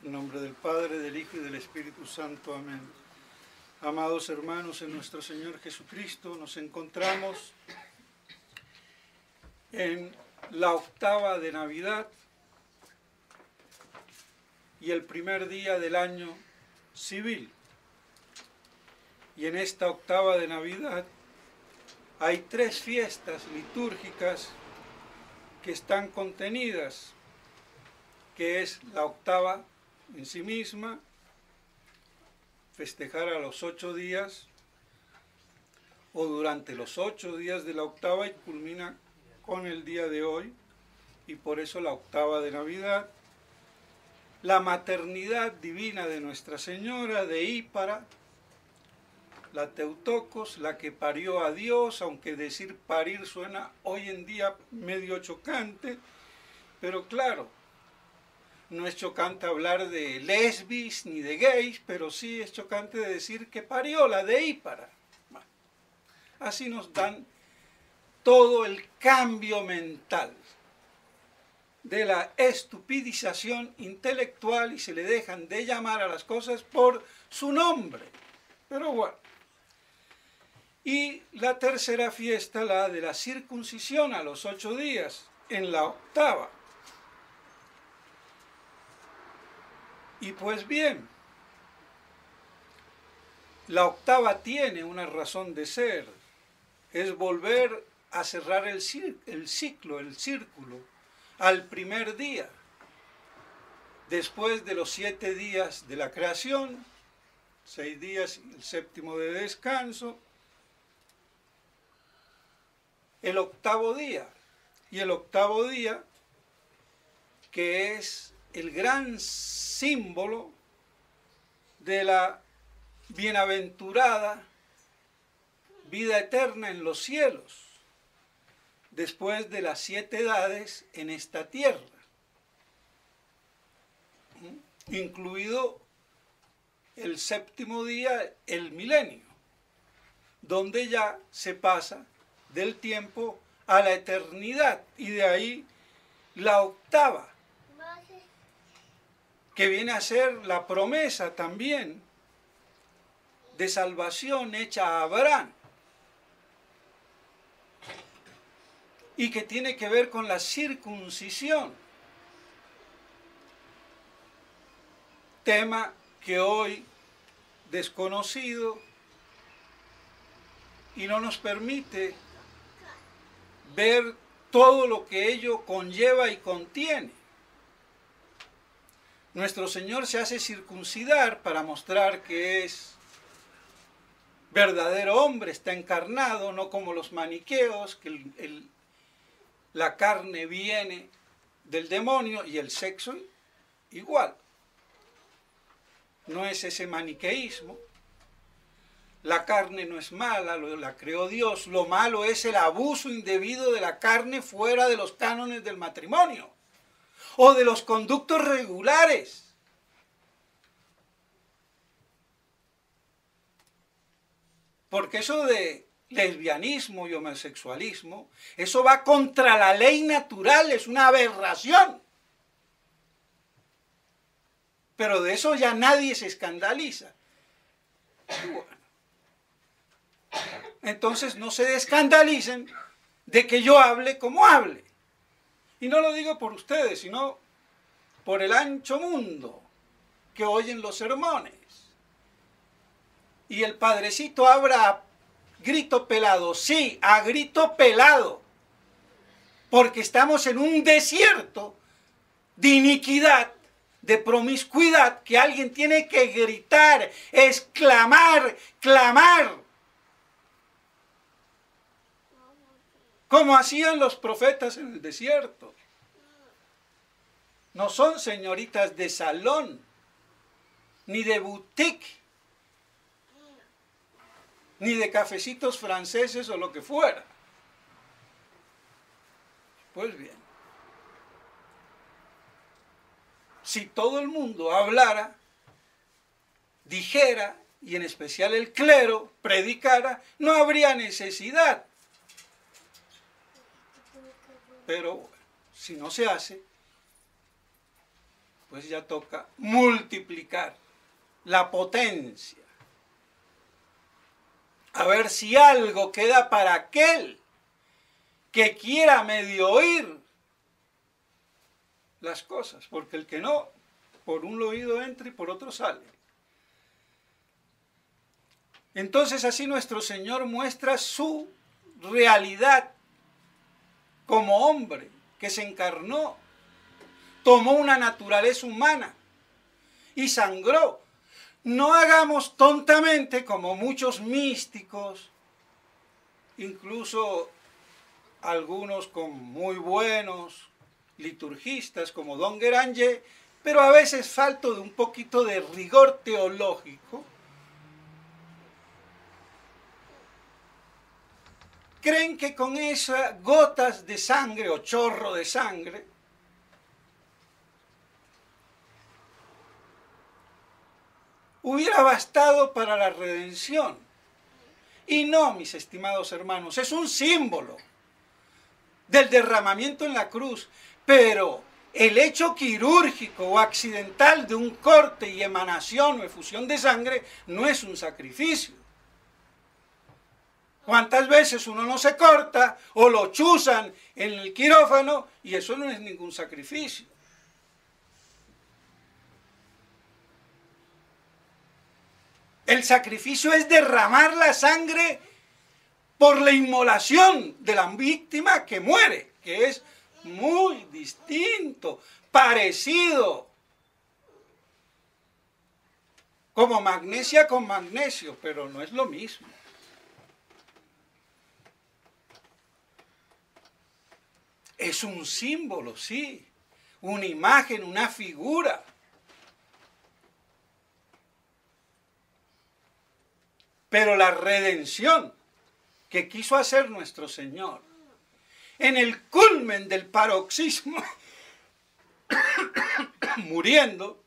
En nombre del Padre, del Hijo y del Espíritu Santo. Amén. Amados hermanos, en nuestro Señor Jesucristo nos encontramos en la octava de Navidad y el primer día del año civil. Y en esta octava de Navidad hay tres fiestas litúrgicas que están contenidas, que es la octava en sí misma, festejar a los 8 días o durante los 8 días de la octava y culmina con el día de hoy, y por eso la octava de Navidad, la maternidad divina de Nuestra Señora de Hípara, la Teutocos, la que parió a Dios, aunque decir parir suena hoy en día medio chocante, pero claro, no es chocante hablar de lesbis ni de gays, pero sí es chocante de decir que parió la de Hípara. Bueno, así nos dan todo el cambio mental de la estupidización intelectual y se le dejan de llamar a las cosas por su nombre. Pero bueno. Y la tercera fiesta, la de la circuncisión a los 8 días, en la octava. Y pues bien, la octava tiene una razón de ser, es volver a cerrar el ciclo, el círculo, al primer día, después de los 7 días de la creación, 6 días y el séptimo de descanso, el octavo día, y el octavo día, que es el gran símbolo de la bienaventurada vida eterna en los cielos, después de las 7 edades en esta tierra, incluido el séptimo día, el milenio, donde ya se pasa del tiempo a la eternidad, y de ahí la octava, que viene a ser la promesa también de salvación hecha a Abraham, y que tiene que ver con la circuncisión, tema que hoy desconocido y no nos permite ver todo lo que ello conlleva y contiene. Nuestro Señor se hace circuncidar para mostrar que es verdadero hombre, está encarnado, no como los maniqueos, que la carne viene del demonio y el sexo igual. No es ese maniqueísmo. La carne no es mala, la creó Dios. Lo malo es el abuso indebido de la carne fuera de los cánones del matrimonio o de los conductos regulares. Porque eso de lesbianismo y homosexualismo, eso va contra la ley natural, es una aberración. Pero de eso ya nadie se escandaliza. Bueno. Entonces no se escandalicen de que yo hable como hable. Y no lo digo por ustedes, sino por el ancho mundo que oyen los sermones. Y el padrecito habla a grito pelado, sí, a grito pelado, porque estamos en un desierto de iniquidad, de promiscuidad, que alguien tiene que gritar, exclamar, clamar, como hacían los profetas en el desierto. No son señoritas de salón, ni de boutique, ni de cafecitos franceses o lo que fuera. Pues bien, si todo el mundo hablara, dijera, y en especial el clero predicara, no habría necesidad. Pero bueno, si no se hace, después ya toca multiplicar la potencia. A ver si algo queda para aquel que quiera medio oír las cosas, porque el que no, por un oído entra y por otro sale. Entonces así nuestro Señor muestra su realidad como hombre que se encarnó, tomó una naturaleza humana y sangró. No hagamos tontamente como muchos místicos, incluso algunos con muy buenos liturgistas como Don Guéranger, pero a veces falto de un poquito de rigor teológico. Creen que con esas gotas de sangre o chorro de sangre hubiera bastado para la redención. Y no, mis estimados hermanos, es un símbolo del derramamiento en la cruz, pero el hecho quirúrgico o accidental de un corte y emanación o efusión de sangre no es un sacrificio. ¿Cuántas veces uno no se corta o lo chuzan en el quirófano y eso no es ningún sacrificio? El sacrificio es derramar la sangre por la inmolación de la víctima que muere, que es muy distinto, parecido, como magnesia con magnesio, pero no es lo mismo. Es un símbolo, sí, una imagen, una figura. Pero la redención que quiso hacer nuestro Señor, en el culmen del paroxismo, muriendo,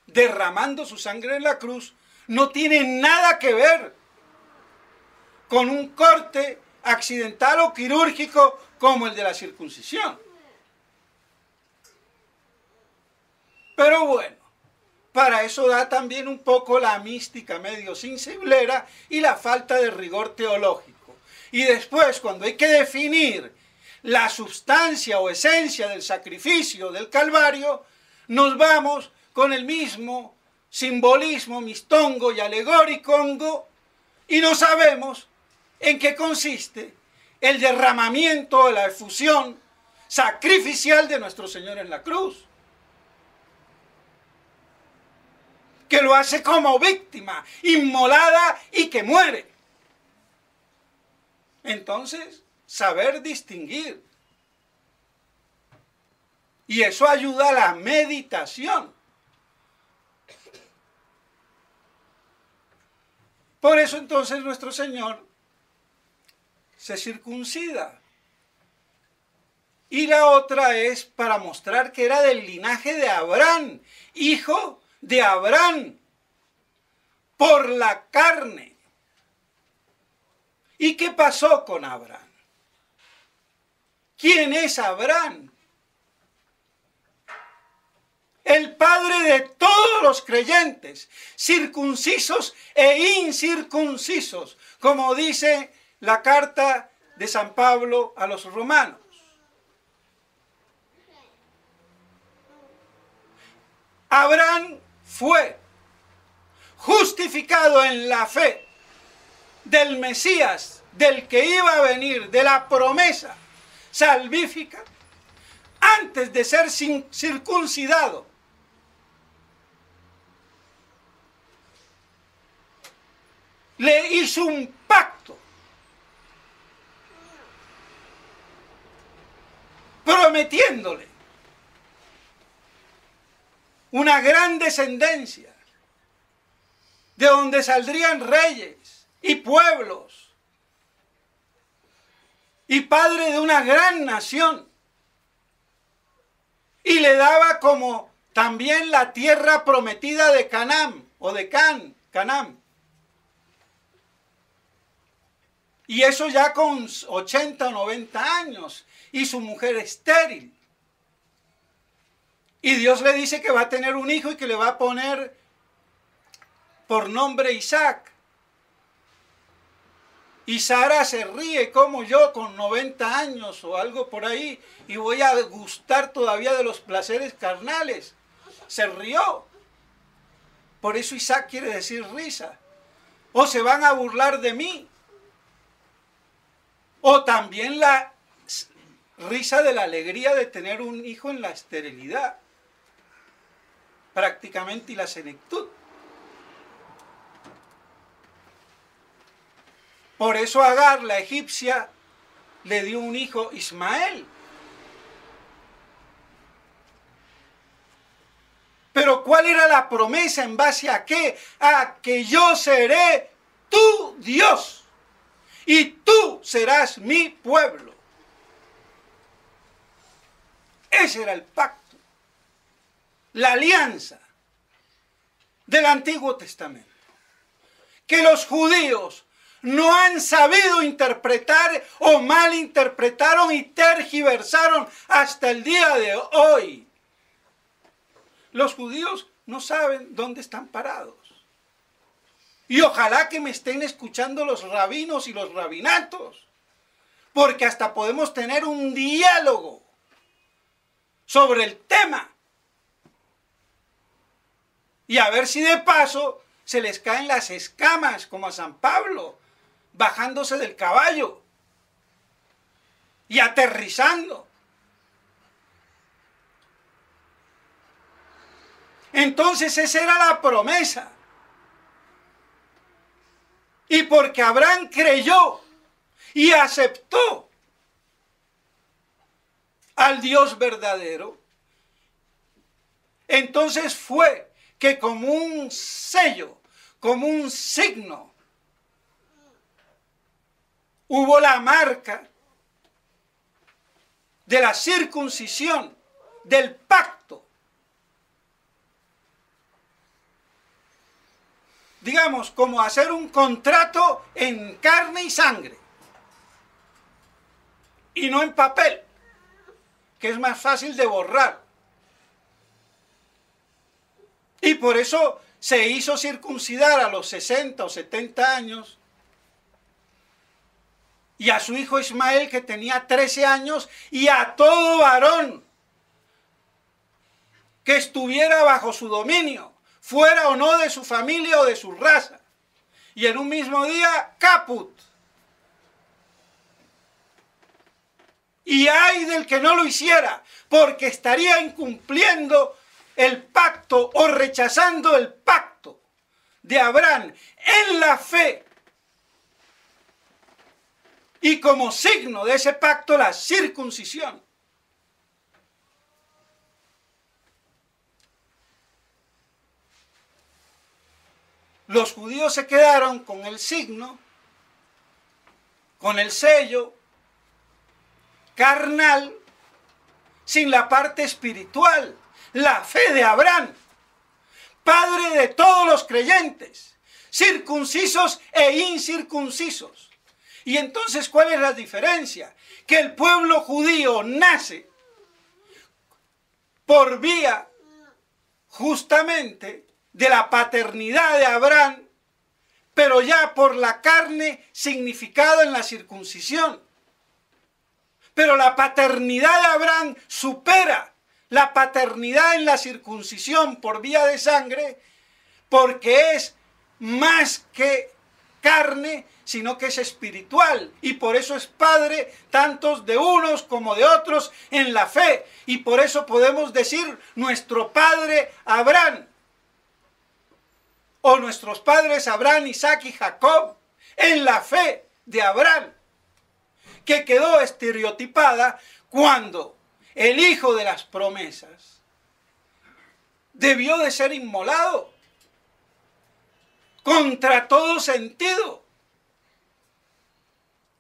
derramando su sangre en la cruz, no tiene nada que ver con un corte accidental o quirúrgico como el de la circuncisión. Pero bueno, para eso da también un poco la mística medio sensiblera y la falta de rigor teológico. Y después, cuando hay que definir la sustancia o esencia del sacrificio del Calvario, nos vamos con el mismo simbolismo mistongo y alegórico y no sabemos en qué consiste el derramamiento o la efusión sacrificial de nuestro Señor en la cruz, que lo hace como víctima, inmolada y que muere. Entonces, saber distinguir. Y eso ayuda a la meditación. Por eso entonces nuestro Señor se circuncida. Y la otra es para mostrar que era del linaje de Abraham, hijo de Abraham, por la carne. ¿Y qué pasó con Abraham? ¿Quién es Abraham? El padre de todos los creyentes, circuncisos e incircuncisos, como dice la carta de San Pablo a los romanos. Abraham fue justificado en la fe del Mesías, del que iba a venir, de la promesa salvífica, antes de ser circuncidado. Le hizo un pacto, prometiéndole una gran descendencia, de donde saldrían reyes y pueblos, y padre de una gran nación, y le daba como también la tierra prometida de Canaán, o de Canaán. Y eso ya con 80 o 90 años, y su mujer estéril. Y Dios le dice que va a tener un hijo y que le va a poner por nombre Isaac. Y Sara se ríe como yo con 90 años o algo por ahí y voy a gustar todavía de los placeres carnales. Se rió. Por eso Isaac quiere decir risa. O se van a burlar de mí. O también la risa de la alegría de tener un hijo en la esterilidad. Prácticamente y la senectud. Por eso Agar, la egipcia, le dio un hijo, Ismael. Pero ¿cuál era la promesa? ¿En base a qué? A que yo seré tu Dios y tú serás mi pueblo. Ese era el pacto, la alianza del Antiguo Testamento, que los judíos no han sabido interpretar o malinterpretaron y tergiversaron hasta el día de hoy. Los judíos no saben dónde están parados. Y ojalá que me estén escuchando los rabinos y los rabinatos, porque hasta podemos tener un diálogo sobre el tema. Y a ver si de paso se les caen las escamas como a San Pablo, bajándose del caballo y aterrizando. Entonces esa era la promesa. Y porque Abraham creyó y aceptó al Dios verdadero, entonces fue que como un sello, como un signo, hubo la marca de la circuncisión, del pacto. Digamos, como hacer un contrato en carne y sangre. Y no en papel, que es más fácil de borrar. Y por eso se hizo circuncidar a los 60 o 70 años. Y a su hijo Ismael, que tenía 13 años, y a todo varón que estuviera bajo su dominio, fuera o no de su familia o de su raza. Y en un mismo día, caput. Y ay del que no lo hiciera, porque estaría incumpliendo el pacto o rechazando el pacto de Abraham en la fe. Y como signo de ese pacto, la circuncisión. Los judíos se quedaron con el signo, con el sello carnal, sin la parte espiritual, la fe de Abraham, padre de todos los creyentes, circuncisos e incircuncisos. Y entonces, ¿cuál es la diferencia? Que el pueblo judío nace por vía justamente de la paternidad de Abraham, pero ya por la carne significado en la circuncisión. Pero la paternidad de Abraham supera la paternidad en la circuncisión por vía de sangre, porque es más que carne, sino que es espiritual, y por eso es padre tantos de unos como de otros en la fe, y por eso podemos decir nuestro padre Abraham, o nuestros padres Abraham, Isaac y Jacob, en la fe de Abraham, que quedó estereotipada cuando el hijo de las promesas debió de ser inmolado contra todo sentido.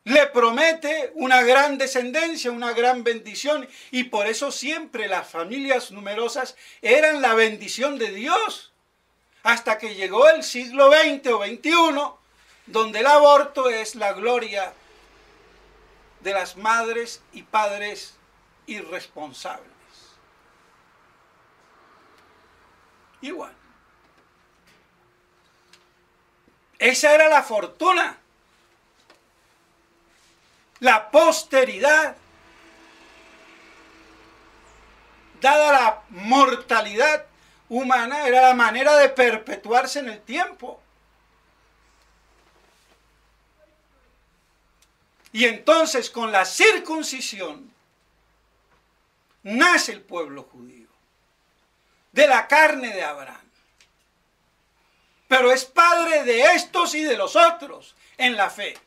Le promete una gran descendencia, una gran bendición, y por eso siempre las familias numerosas eran la bendición de Dios, hasta que llegó el siglo XX o XXI, donde el aborto es la gloria de las madres y padres irresponsables. igual. Esa era la fortuna. La posteridad, dada la mortalidad humana, era la manera de perpetuarse en el tiempo. Y entonces con la circuncisión nace el pueblo judío, de la carne de Abraham. Pero es padre de estos y de los otros en la fe.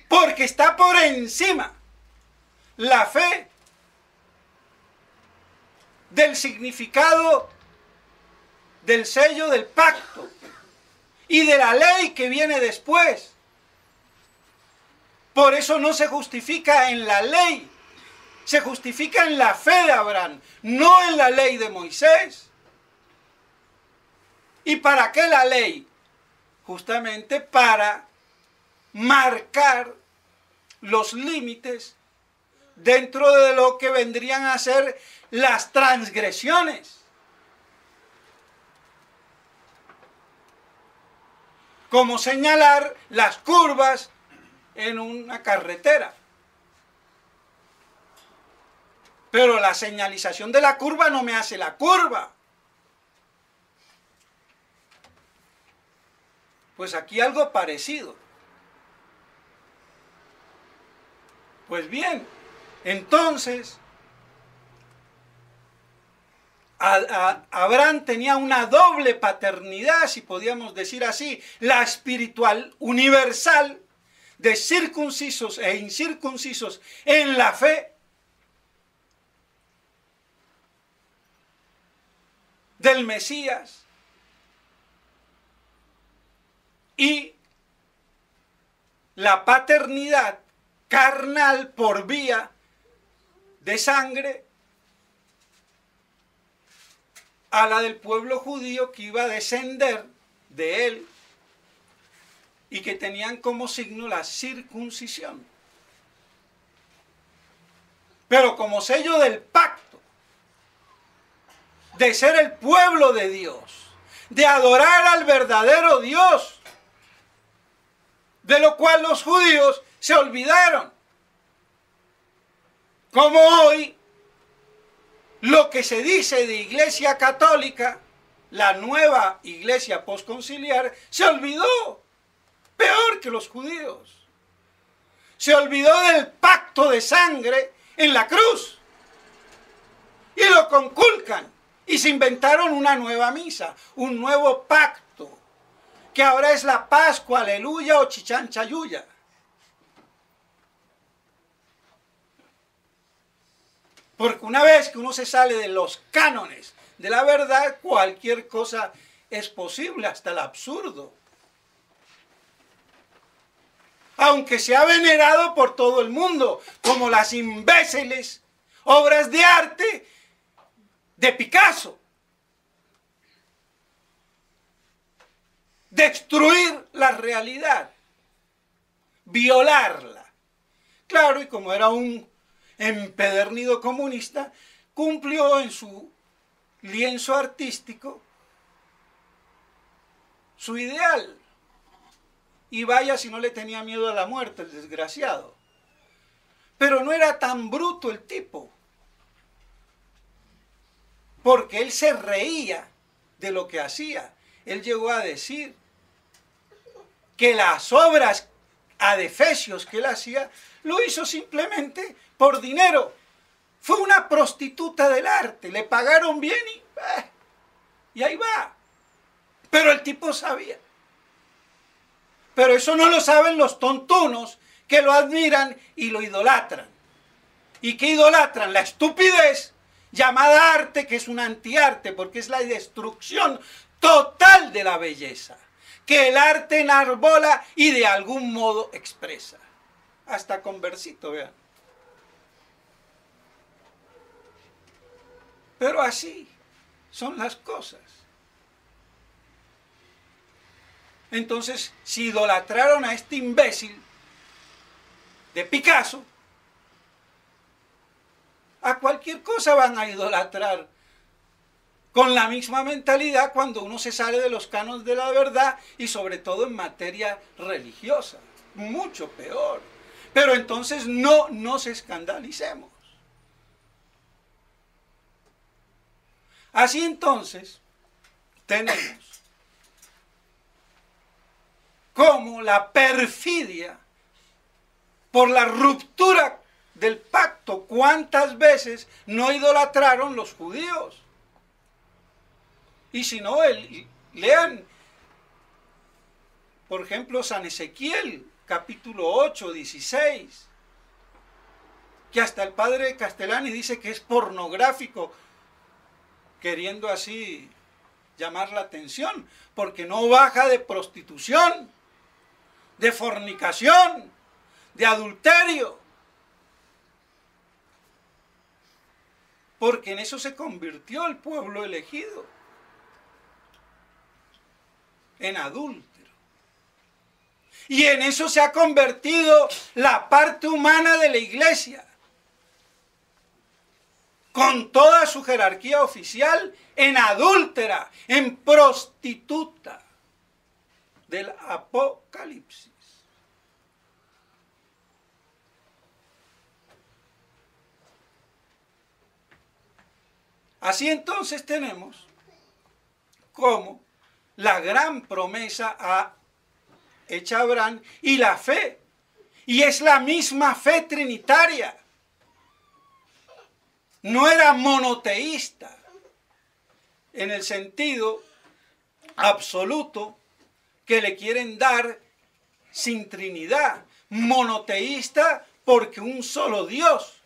Porque está por encima la fe del significado del sello del pacto y de la ley que viene después. Por eso no se justifica en la ley, se justifica en la fe de Abraham, no en la ley de Moisés. ¿Y para qué la ley? Justamente para marcar los límites dentro de lo que vendrían a ser las transgresiones. Como señalar las curvas en una carretera. Pero la señalización de la curva no me hace la curva. Pues aquí algo parecido. Pues bien, entonces, Abraham tenía una doble paternidad, si podíamos decir así, la espiritual universal de circuncisos e incircuncisos en la fe, del Mesías, y la paternidad carnal por vía de sangre a la del pueblo judío que iba a descender de él y que tenían como signo la circuncisión. Pero como sello del pacto, de ser el pueblo de Dios, de adorar al verdadero Dios, de lo cual los judíos se olvidaron. Como hoy, lo que se dice de Iglesia Católica, la nueva Iglesia postconciliar, se olvidó. Peor que los judíos. Se olvidó del pacto de sangre en la cruz. Y lo conculcan. Y se inventaron una nueva misa, un nuevo pacto, que ahora es la Pascua, aleluya, o chichanchayuya. Porque una vez que uno se sale de los cánones de la verdad, cualquier cosa es posible, hasta el absurdo. Aunque sea venerado por todo el mundo, como las imbéciles obras de arte de Picasso. Destruir la realidad, violarla. Claro, y como era un empedernido comunista, cumplió en su lienzo artístico su ideal. Y vaya si no le tenía miedo a la muerte, el desgraciado. Pero no era tan bruto el tipo, porque él se reía de lo que hacía. Él llegó a decir que las obras adefesios que él hacía, lo hizo simplemente por dinero. Fue una prostituta del arte, le pagaron bien y ahí va. Pero el tipo sabía. Pero eso no lo saben los tontunos que lo admiran y lo idolatran. ¿Y qué idolatran? La estupidez llamada arte, que es un antiarte, porque es la destrucción total de la belleza, que el arte enarbola y de algún modo expresa. Hasta con versito, vean. Pero así son las cosas. Entonces, si idolatraron a este imbécil de Picasso, a cualquier cosa van a idolatrar con la misma mentalidad cuando uno se sale de los cánones de la verdad y sobre todo en materia religiosa. Mucho peor. Pero entonces no nos escandalicemos. Así entonces tenemos como la perfidia por la ruptura del pacto. ¿Cuántas veces no idolatraron los judíos? Y si no, lean, por ejemplo, San Ezequiel, capítulo 8, 16, que hasta el padre Castellani dice que es pornográfico, queriendo así llamar la atención, porque no baja de prostitución, de fornicación, de adulterio, porque en eso se convirtió el pueblo elegido, en adúltero. Y en eso se ha convertido la parte humana de la iglesia, con toda su jerarquía oficial, en adúltera, en prostituta del Apocalipsis. Así entonces tenemos como la gran promesa hecha a Abraham y la fe, y es la misma fe trinitaria. No era monoteísta en el sentido absoluto que le quieren dar sin Trinidad. Monoteísta porque un solo Dios,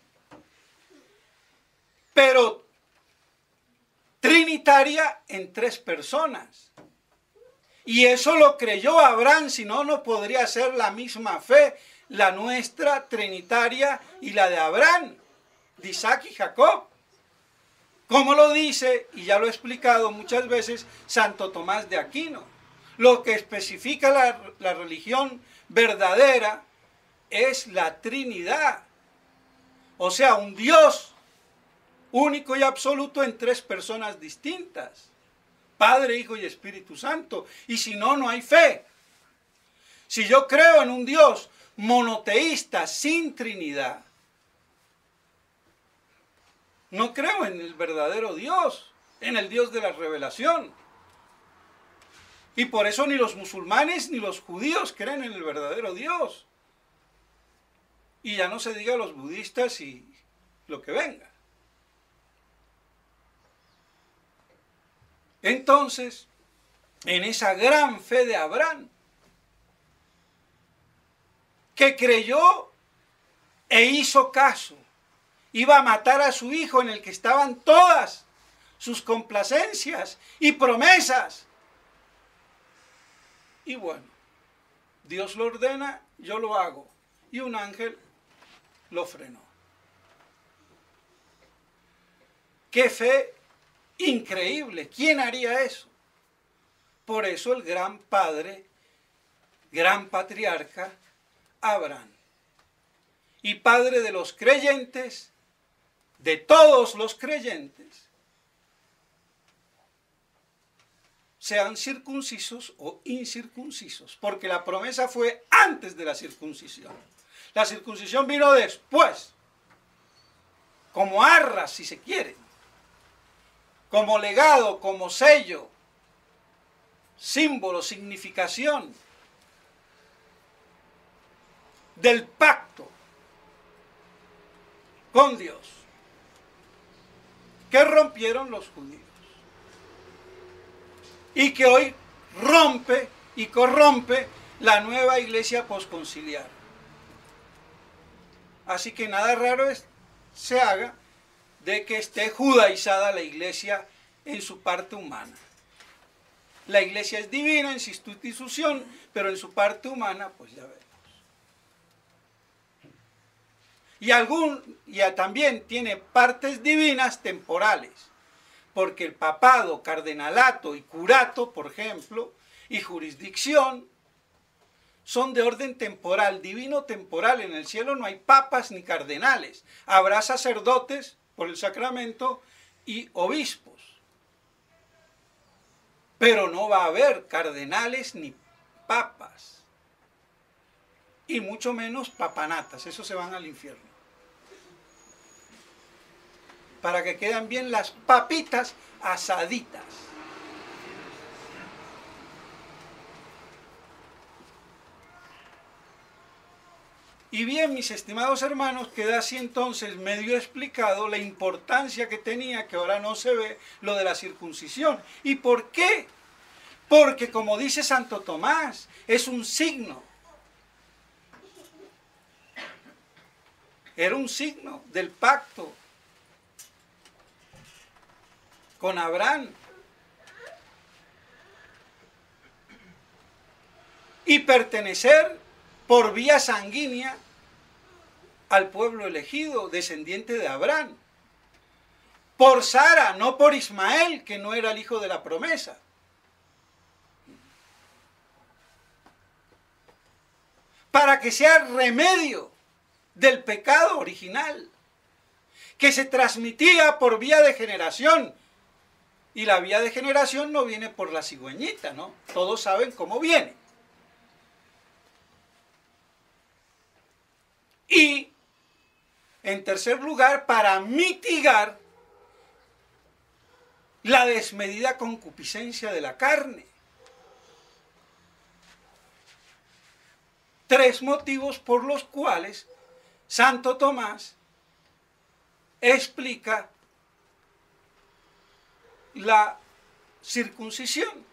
pero trinitaria en tres personas. Y eso lo creyó Abraham, si no, no podría ser la misma fe, la nuestra trinitaria y la de Abraham, de Isaac y Jacob. Como lo dice, y ya lo he explicado muchas veces, Santo Tomás de Aquino. Lo que especifica la religión verdadera es la Trinidad. O sea, un Dios único y absoluto en tres personas distintas. Padre, Hijo y Espíritu Santo. Y si no, no hay fe. Si yo creo en un Dios monoteísta sin Trinidad, no creo en el verdadero Dios, en el Dios de la revelación. Y por eso ni los musulmanes ni los judíos creen en el verdadero Dios. Y ya no se diga los budistas y lo que venga. Entonces, en esa gran fe de Abraham, que creyó e hizo caso, iba a matar a su hijo en el que estaban todas sus complacencias y promesas. Y bueno, Dios lo ordena, yo lo hago. Y un ángel lo frenó. ¡Qué fe increíble! ¿Quién haría eso? Por eso el gran padre, gran patriarca, Abraham. Y padre de los creyentes, de todos los creyentes, sean circuncisos o incircuncisos, porque la promesa fue antes de la circuncisión. La circuncisión vino después, como arras, si se quiere, como legado, como sello, símbolo, significación del pacto con Dios que rompieron los judíos y que hoy rompe y corrompe la nueva iglesia posconciliar. Así que nada raro se haga de que esté judaizada la iglesia en su parte humana. La iglesia es divina en su institución, pero en su parte humana, pues ya vemos. Y también tiene partes divinas temporales, porque el papado, cardenalato y curato, por ejemplo, y jurisdicción, son de orden temporal, divino temporal. En el cielo no hay papas ni cardenales. Habrá sacerdotes por el sacramento y obispos. pero no va a haber cardenales ni papas, y mucho menos papanatas, esos se van al infierno. Para que queden bien las papitas asaditas. Y bien, mis estimados hermanos, queda así entonces medio explicado la importancia que tenía, que ahora no se ve, lo de la circuncisión. ¿Y por qué? Porque como dice Santo Tomás, es un signo. Era un signo del pacto con Abraham. Y pertenecer por vía sanguínea al pueblo elegido, descendiente de Abraham. Por Sara, no por Ismael, que no era el hijo de la promesa. Para que sea remedio del pecado original, que se transmitía por vía de generación. Y la vía de generación no viene por la cigüeñita, ¿no? Todos saben cómo viene. Y, en tercer lugar, para mitigar la desmedida concupiscencia de la carne. 3 motivos por los cuales Santo Tomás explica la circuncisión.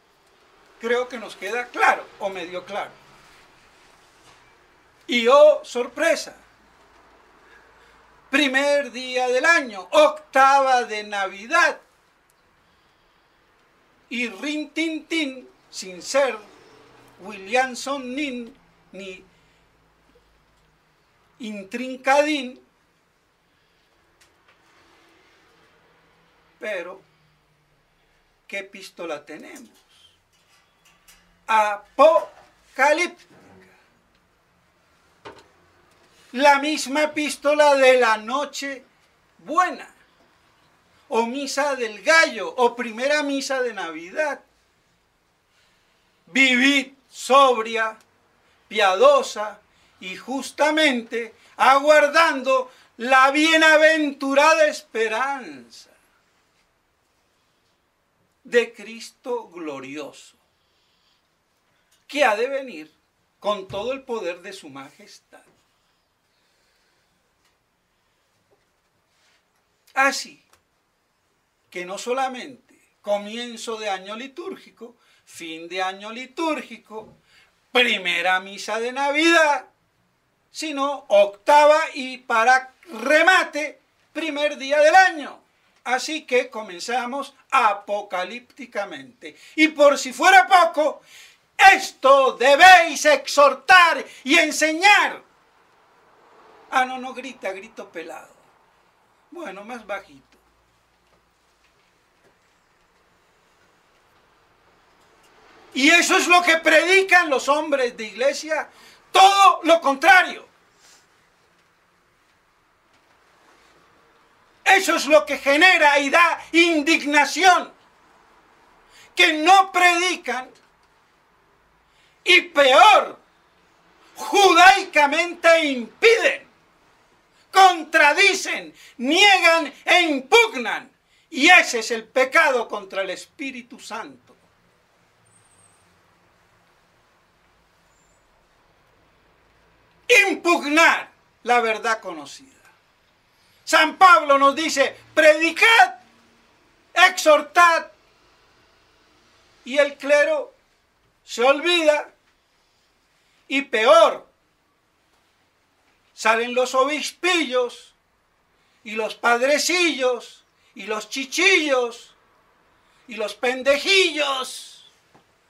Creo que nos queda claro, o medio claro. Y oh, sorpresa, primer día del año, octava de Navidad, y rin tin tin, sin ser Williamson nin, ni intrincadín, pero ¿qué epístola tenemos? Apocalíptica. La misma epístola de la noche buena, o misa del gallo, o primera misa de Navidad. Vivid sobria, piadosa y justamente aguardando la bienaventurada esperanza de Cristo glorioso, que ha de venir con todo el poder de su majestad. Así que no solamente comienzo de año litúrgico, fin de año litúrgico, primera misa de Navidad, sino octava y para remate, primer día del año. Así que comenzamos apocalípticamente. Y por si fuera poco, esto debéis exhortar y enseñar. Ah, no, no grita, grito pelado. Bueno, más bajito. Y eso es lo que predican los hombres de iglesia, todo lo contrario. Eso es lo que genera y da indignación, que no predican y peor, judaicamente impiden, contradicen, niegan e impugnan. Y ese es el pecado contra el Espíritu Santo. Impugnar la verdad conocida. San Pablo nos dice, predicad, exhortad, y el clero se olvida, y peor, salen los obispillos, y los padrecillos, y los chichillos, y los pendejillos,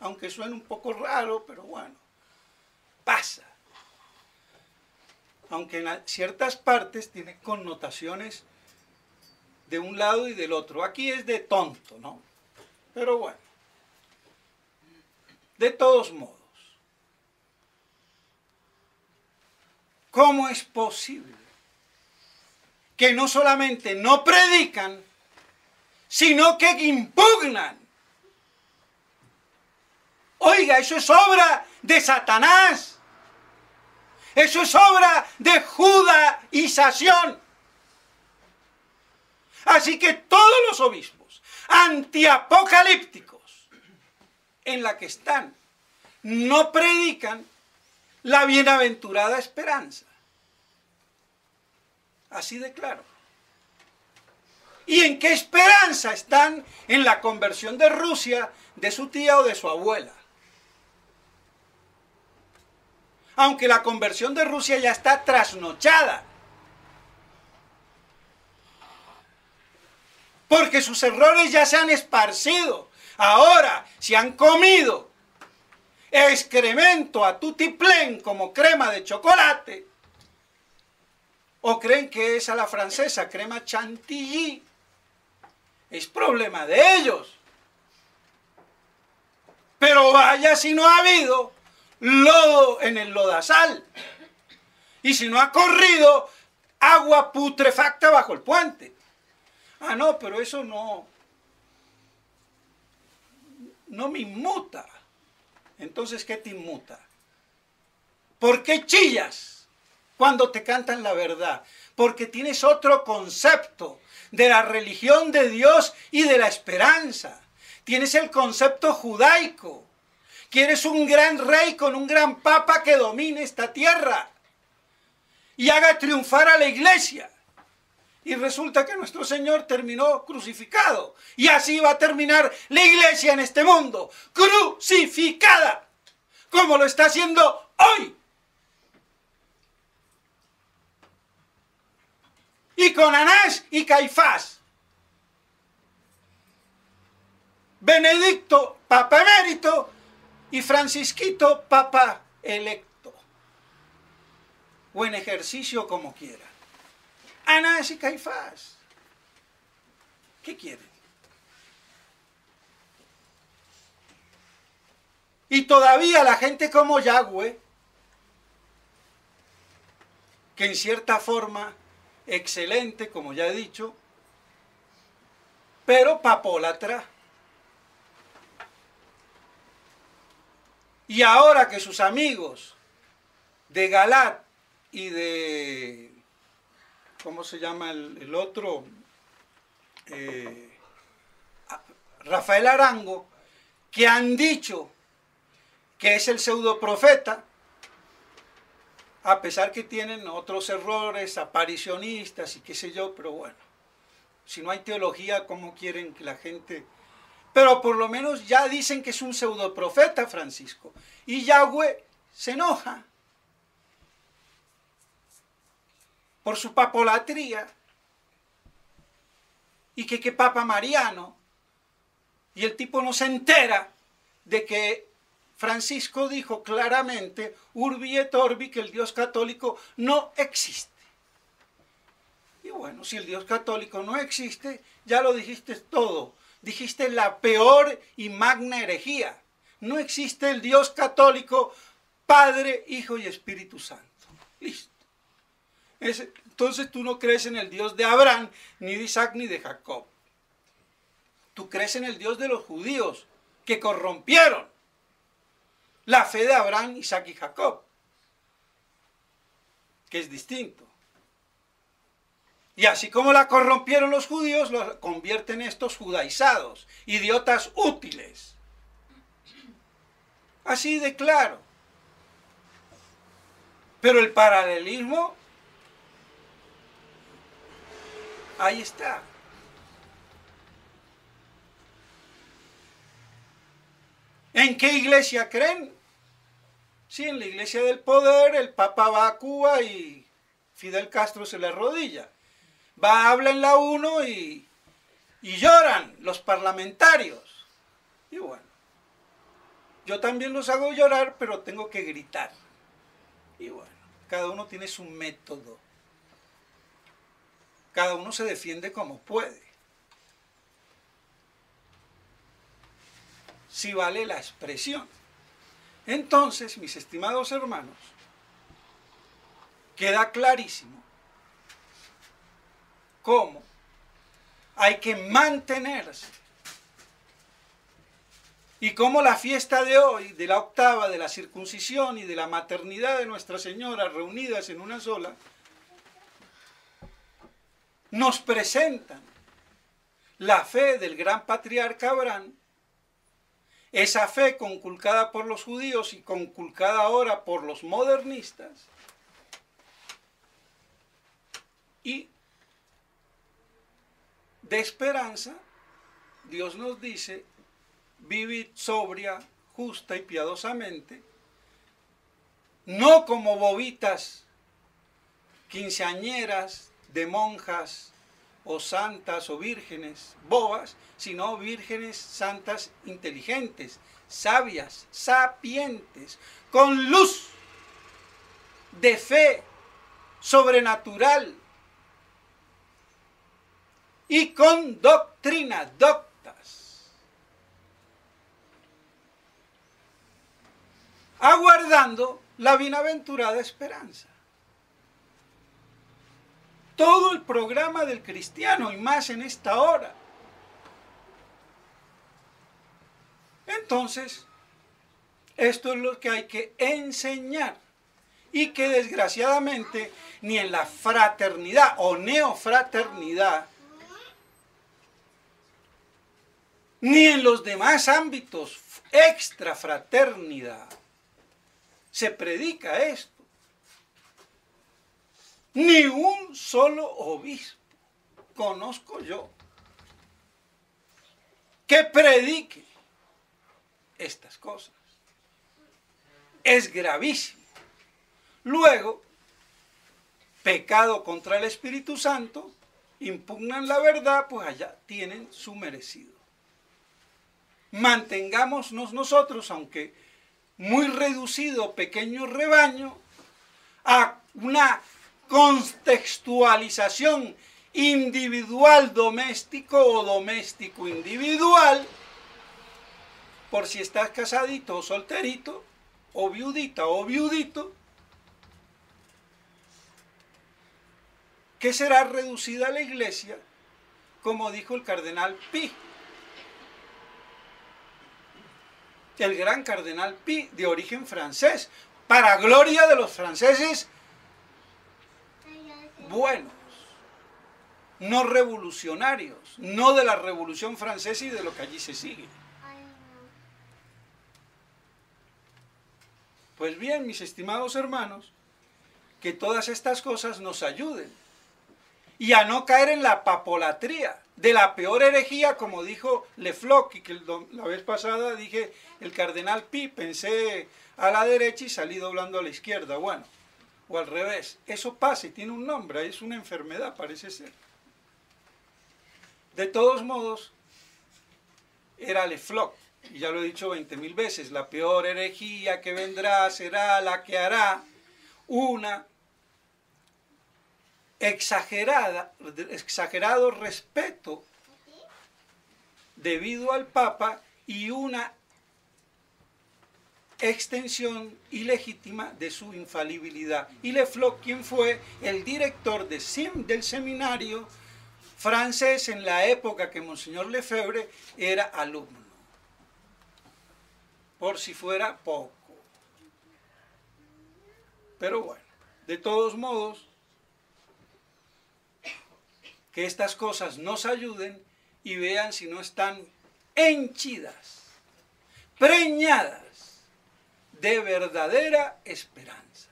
aunque suene un poco raro, pero bueno, pasa. Aunque en ciertas partes tiene connotaciones de un lado y del otro. Aquí es de tonto, ¿no? Pero bueno, de todos modos, ¿cómo es posible que no solamente no predican, sino que impugnan Oiga, eso es obra de Satanás. Eso es obra de judaización. Así que todos los obispos antiapocalípticos en la que están no predican la bienaventurada esperanza. Así de claro. ¿Y en qué esperanza están? En la conversión de Rusia, de su tía o de su abuela. Aunque la conversión de Rusia ya está trasnochada. Porque sus errores ya se han esparcido. Ahora, si han comido excremento a tutiplén como crema de chocolate, o creen que es a la francesa crema chantilly, es problema de ellos. Pero vaya si no ha habido lodo en el lodazal, y si no ha corrido agua putrefacta bajo el puente. Ah, no, pero eso no me inmuta. Entonces, ¿qué te inmuta? ¿Por qué chillas cuando te cantan la verdad? Porque tienes otro concepto de la religión de Dios y de la esperanza. Tienes el concepto judaico. Quieres un gran rey con un gran papa que domine esta tierra y haga triunfar a la iglesia. Y resulta que nuestro Señor terminó crucificado. Y así va a terminar la iglesia en este mundo, crucificada, como lo está haciendo hoy. Y con Anás y Caifás. Benedicto, papa emérito, y Francisquito, papa electo. O en ejercicio, como quiera. Anás y Caifás. ¿Qué quieren? Y todavía la gente como Yahweh, que en cierta forma, excelente, como ya he dicho, pero papólatra. Y ahora que sus amigos de Galat y de, ¿cómo se llama el otro? Rafael Arango, que han dicho que es el pseudo profeta, a pesar que tienen otros errores aparicionistas y qué sé yo, pero bueno, si no hay teología, ¿cómo quieren que la gente...? Pero por lo menos ya dicen que es un pseudo profeta Francisco, y Yahweh se enoja por su papolatría, y que Papa Mariano, y el tipo no se entera de que Francisco dijo claramente, urbi et orbi, que el Dios católico no existe. Y bueno, si el Dios católico no existe, ya lo dijiste todo. Dijiste la peor y magna herejía. No existe el Dios católico, Padre, Hijo y Espíritu Santo. Listo. Entonces tú no crees en el Dios de Abraham, ni de Isaac, ni de Jacob. Tú crees en el Dios de los judíos, que corrompieron la fe de Abraham, Isaac y Jacob, que es distinto. Y así como la corrompieron los judíos, los convierten estos judaizados, idiotas útiles. Así de claro. Pero el paralelismo, ahí está. ¿En qué iglesia creen? Sí, en la iglesia del poder, el Papa va a Cuba y Fidel Castro se le arrodilla. Va, habla en la ONU y lloran los parlamentarios. Y bueno, yo también los hago llorar, pero tengo que gritar. Y bueno, cada uno tiene su método. Cada uno se defiende como puede. Si vale la expresión. Entonces, mis estimados hermanos, queda clarísimo cómo hay que mantenerse Y como la fiesta de hoy, de la octava, de la circuncisión y de la maternidad de Nuestra Señora reunidas en una sola, nos presentan la fe del gran patriarca Abraham, esa fe conculcada por los judíos y conculcada ahora por los modernistas, y de esperanza, Dios nos dice: vivid sobria, justa y piadosamente, no como bobitas quinceañeras de monjas o santas o vírgenes bobas, sino vírgenes santas inteligentes, sabias, sapientes, con luz de fe sobrenatural y con doctrina, doctas, aguardando la bienaventurada esperanza. Todo el programa del cristiano, y más en esta hora. Entonces, esto es lo que hay que enseñar, y que desgraciadamente ni en la fraternidad o neofraternidad, ni en los demás ámbitos extrafraternidad se predica esto. Ni un solo obispo conozco yo que predique estas cosas. Es gravísimo. Luego, pecado contra el Espíritu Santo, impugnan la verdad, pues allá tienen su merecido. Mantengámonos nosotros, aunque muy reducido, pequeño rebaño, a una contextualización individual doméstico o doméstico individual, por si estás casadito o solterito, o viudita o viudito, que será reducida a la iglesia, como dijo el cardenal Pi, el gran cardenal Pi, de origen francés, para gloria de los franceses buenos, no revolucionarios, no de la Revolución Francesa y de lo que allí se sigue. Pues bien, mis estimados hermanos, que todas estas cosas nos ayuden y a no caer en la papolatría de la peor herejía, como dijo Le Floch, y que la vez pasada dije el cardenal Pi, pensé a la derecha y salí doblando a la izquierda. Bueno, o al revés, eso pasa y tiene un nombre, es una enfermedad, parece ser. De todos modos, era Le Floch, y ya lo he dicho 20.000 veces, la peor herejía que vendrá será la que hará una exagerado respeto debido al Papa y una extensión ilegítima de su infalibilidad. Y Le Floch, quien fue el director del seminario francés en la época que Monseñor Lefebvre era alumno, por si fuera poco. Pero bueno, de todos modos, que estas cosas nos ayuden y vean si no están henchidas, preñadas de verdadera esperanza,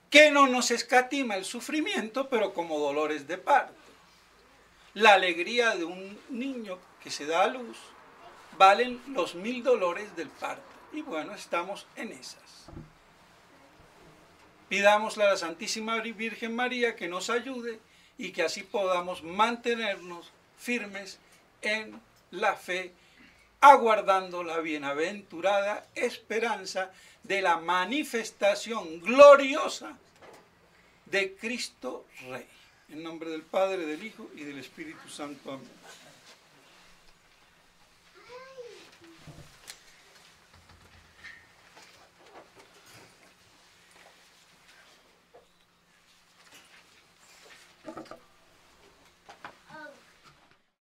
que no nos escatima el sufrimiento, pero como dolores de parto. La alegría de un niño que se da a luz valen los 1000 dolores del parto. Y bueno, estamos en esas. Pidámosle a la Santísima Virgen María que nos ayude y que así podamos mantenernos firmes en la fe, aguardando la bienaventurada esperanza de la manifestación gloriosa de Cristo Rey. En nombre del Padre, del Hijo y del Espíritu Santo. Amén.